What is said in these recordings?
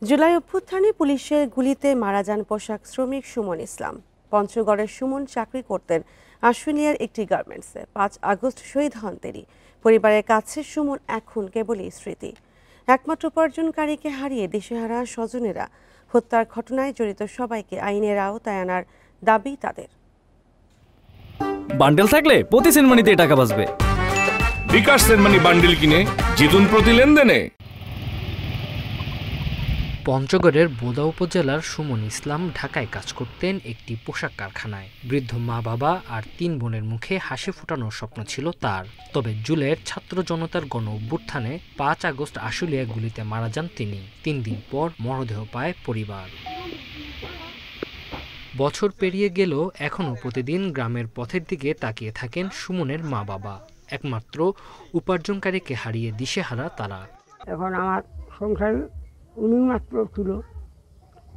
জুলাই অভ্যুত্থানে পুলিশের গুলিতে মারা যান পোশাক শ্রমিক সুমন ইসলাম। পঞ্চগড়ের সুমন চাকরি করতেন আশুলিয়ার একটি গার্মেন্টসে। 5 আগস্ট শহীদ হন তিনি। পরিবারের কাছে সুমন এখন কেবলই স্মৃতি। একমাত্র উপার্জনকারীকে হারিয়ে দিশেহারা স্বজনেরা। হত্যার ঘটনায় জড়িত সবাইকে আইনের আওতায় আনার দাবি তাদের। বান্ডেল থাকলে প্রতি সেনমানিতে টাকা বাঁচবে। বিকাশ সেনমানি বান্ডেল কিনে জিতুন প্রতি লেনদেনে। পঞ্চগড়ের বোদা উপজেলার সুমন ইসলাম ঢাকায় কাজ করতেন একটি পোশাক কারখানায়। বৃদ্ধ মা বাবা আর 3 বোনের মুখে হাসি ফোটানোর স্বপ্ন ছিল তার। তবে জুলাইয়ের ছাত্র জনতার গণ অভ্যুত্থানে 5 আগস্ট আশুলিয়া গুলিতে মারা যান তিনি। 3 দিন পর মরদেহ পায় পরিবার। বছর পেরিয়ে গেলেও এখনও প্রতিদিন গ্রামের পথের দিকে তাকিয়ে থাকেন সুমনের মা বাবা। একমাত্র উপার্জনকারীকে হারিয়ে দিশেহারা তারা। এখন আমার সংসার উনি মাত্র ছিল,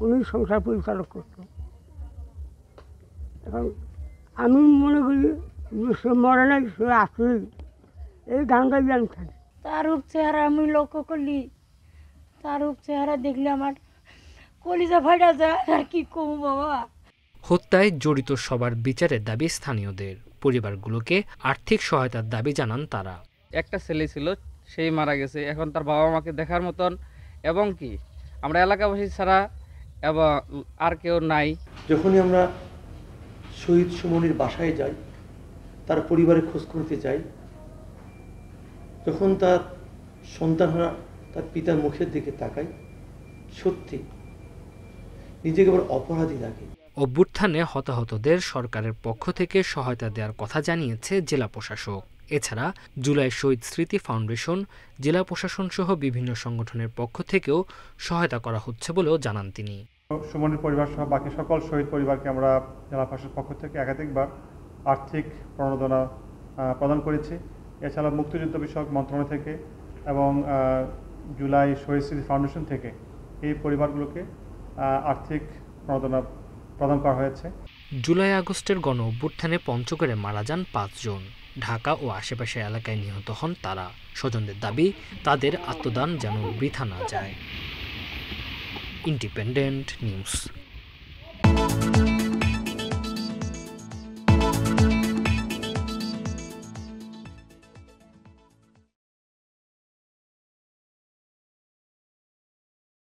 উনি সংসার পরিচালক করত। এখন আমি মনে করি সে মরে নাই, সে আছে, এই গানটাই আমি থাকি। তার রূপ চেহারা আমি লক্ষ্য করলি, তার রূপ চেহারা দেখলে আমার কলিজা ফাটা যায়। আর কি কম বাবা। হত্যায় জড়িত সবার বিচারের দাবি স্থানীয়দের। পরিবারগুলোকে আর্থিক সহায়তার দাবি জানান তারা। একটা ছেলে ছিল, সেই মারা গেছে। এখন তার বাবা মাকে দেখার মতন এবং কি আমরা এলাকাবাসী ছাড়া এবং আর কেউ নাই। যখনই আমরা শহীদ সুমনের বাসায় যাই, তার পরিবারের খোঁজ করতে যাই, যখন তার সন্তানরা তার পিতার মুখের দিকে তাকায়, সত্যি নিজেকে আবার অপরাধী লাগে। অভ্যুত্থানে হতাহতদের সরকারের পক্ষ থেকে সহায়তা দেওয়ার কথা জানিয়েছে জেলা প্রশাসক। এছাড়া জুলাই শহীদ স্মৃতি ফাউন্ডেশন, জেলা প্রশাসন সহ বিভিন্ন সংগঠনের পক্ষ থেকেও সহায়তা করা হচ্ছে বলেও জানান তিনি। সুমনের পরিবার সহ বাকি সকল শহীদ পরিবারকে আমরা জেলা প্রশাসনের পক্ষ থেকে একাধিকবার আর্থিক প্রণোদনা প্রদান করেছি। এছাড়া মুক্তিযুদ্ধ বিষয়ক মন্ত্রণালয় থেকে এবং জুলাই শহীদ স্মৃতি ফাউন্ডেশন থেকে এই পরিবারগুলোকে আর্থিক প্রণোদনা প্রদান করা হয়েছে। জুলাই আগস্টের গণ অভ্যুত্থানে পঞ্চগড়ে মারা যান 5 জন। ঢাকা ও আশেপাশের এলাকায় নিহত হন তারা। স্বজনদের দাবি, তাদের আত্মদান যেন বৃথা না যায়। Independent news.